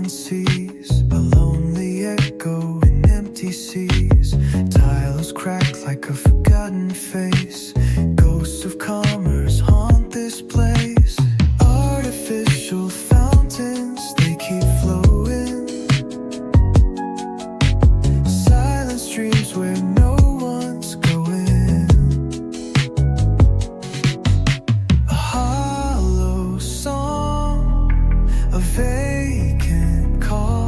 one sees a lonely echo in empty seas. Tiles crack like a forgotten face. Ghosts of commerce haunt this place. Artificial fountains, they keep flowing. Silent streams where no one's going. A hollow song, a vacant call.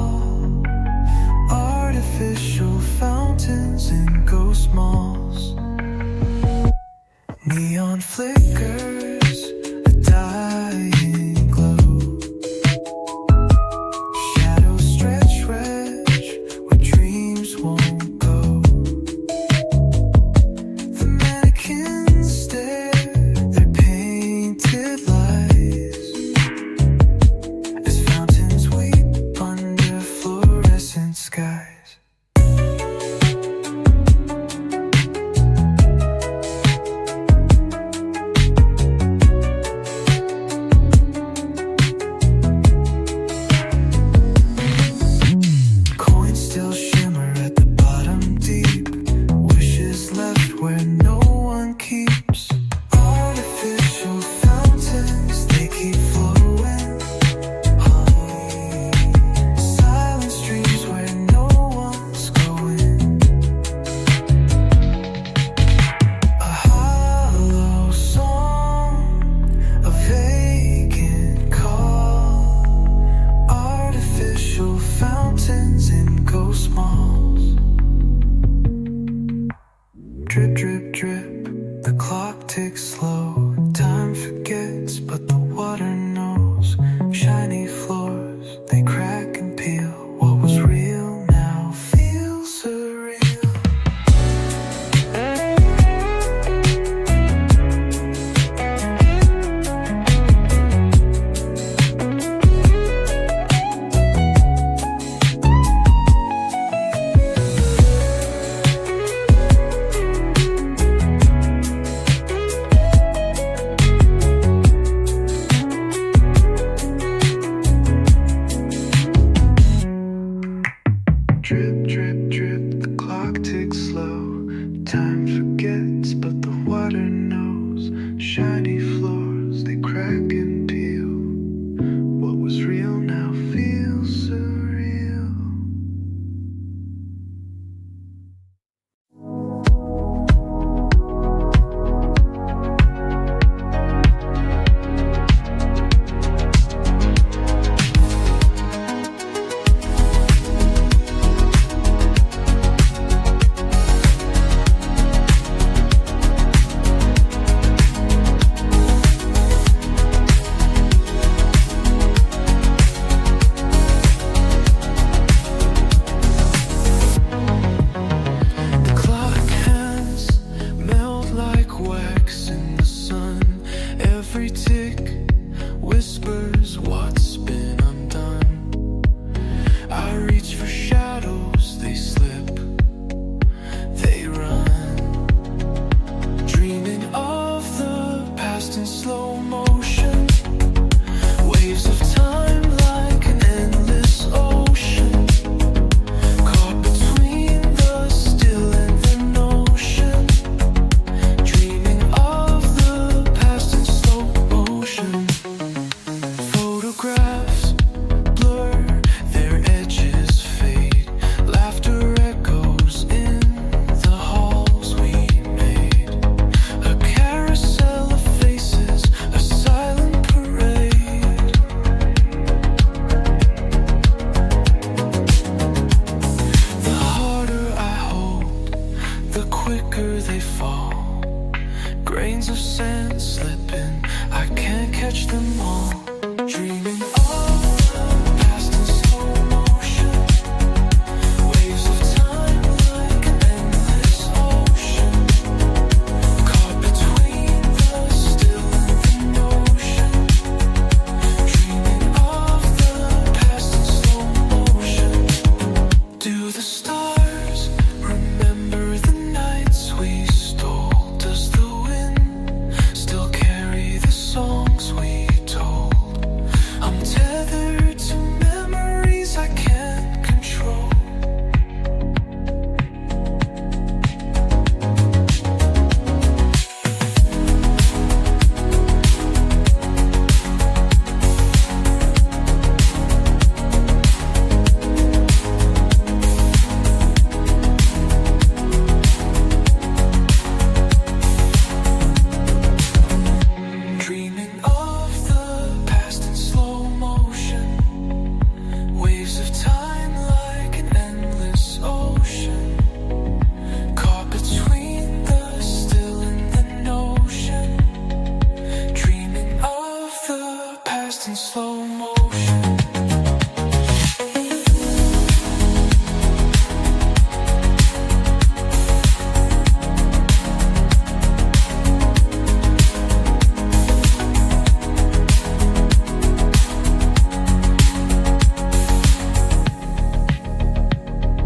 slow motion.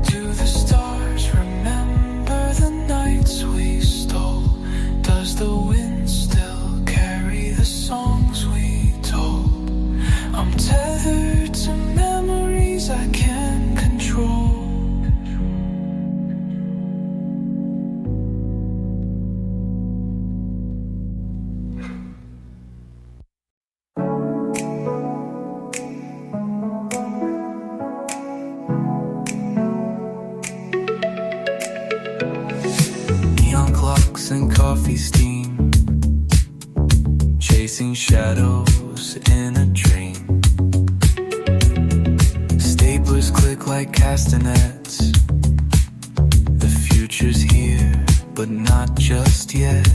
Do the stars remember the nights we stole? Does the wind still carry the songs we told? I'm tethered to memories I can't control. Neon clocks and coffee steam, chasing shadows in a dream. Staplers click like castanets. The future's here, but not just yet.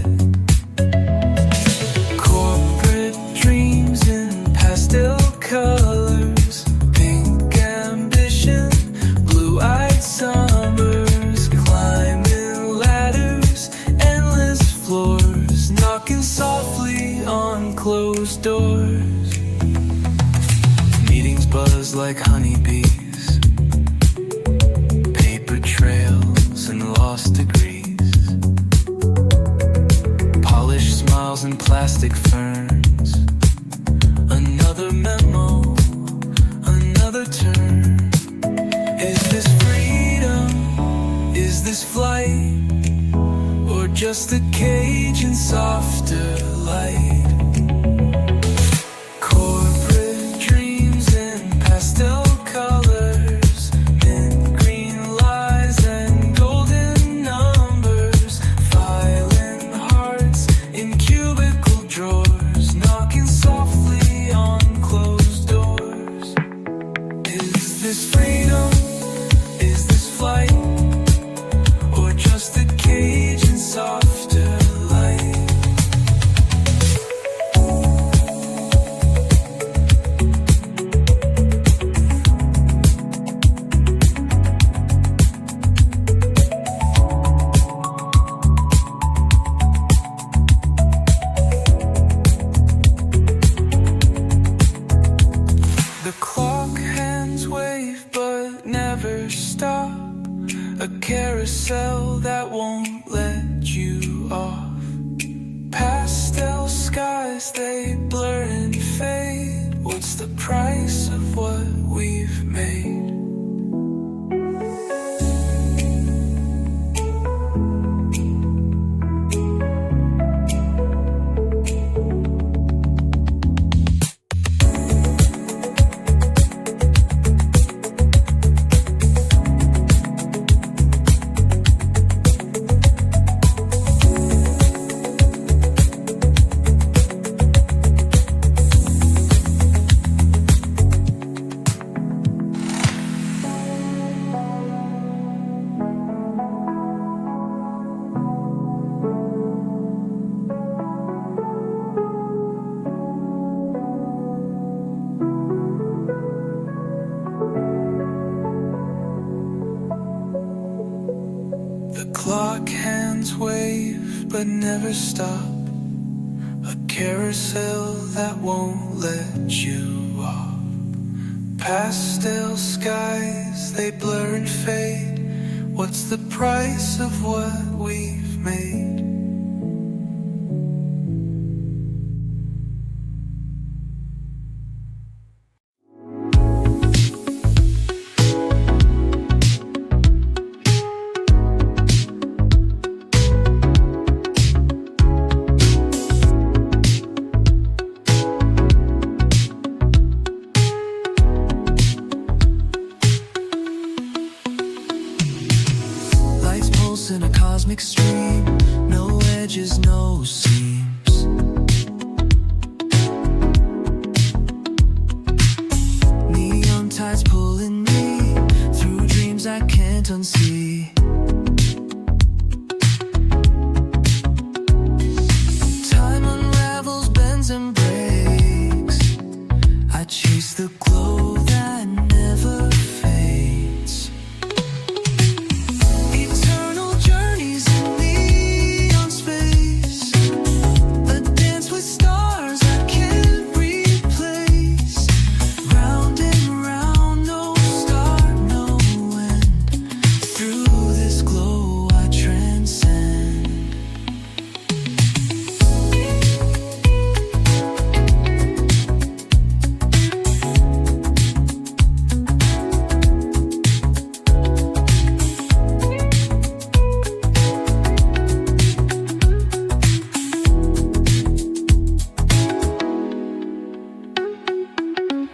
Corporate dreams in pastel colors, pink ambition, blue-eyed summers, climbing ladders, endless floors, knocking softly on closed doors. Meetings buzz like honeybees, paper trails and lost degrees, polished smiles and plastic ferns. Another memo, another turn. Is this freedom? Is this flight? Or just a cage in softer light? Corporate dreams in pastel colors, mint green lies and golden numbers, filing hearts in cubicle drawers, knocking softly on closed doors. Is this freedom? Is this flight? Or just a cage in softer light? The clock hands wave but never stop, a carousel that won't let you off. Pastel skies, they blur and fade. What's the price of what we've made? The clock hands wave but never stop, a carousel that won't let you off. Pastel skies, they blur and fade. What's the price of what we've made? In a cosmic stream, no edges, no seams. Neon tides pulling me through dreams I can't unsee. Time unravels, bends and breaks. I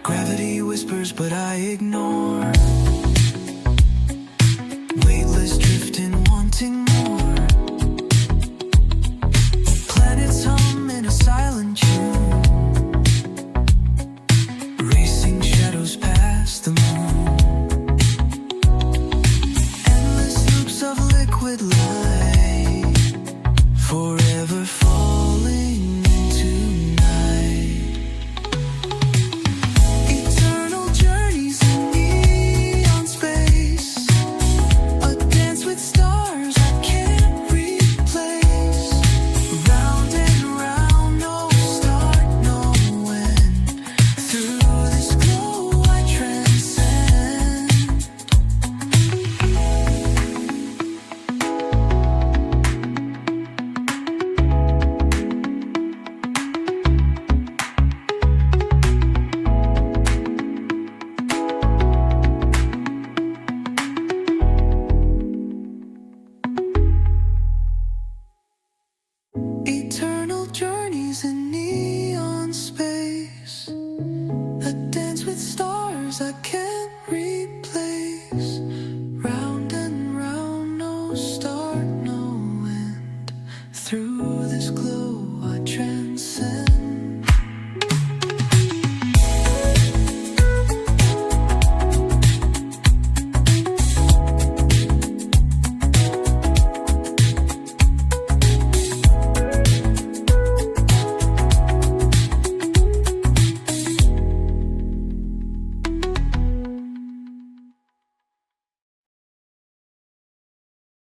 Gravity whispers, but I ignore. Weightless drifting, wanting more. Planets hum in a silent tune, racing shadows past the moon. Endless loops of liquid light, forever falling into night. Eternal journeys in neon space, a dance with stars I can't replace. Round and round, no start, no end. Through this glow I transcend. Eternal journeys in neon space, a dance with stars I can't replace. Round and round, no start, no end. Through this glow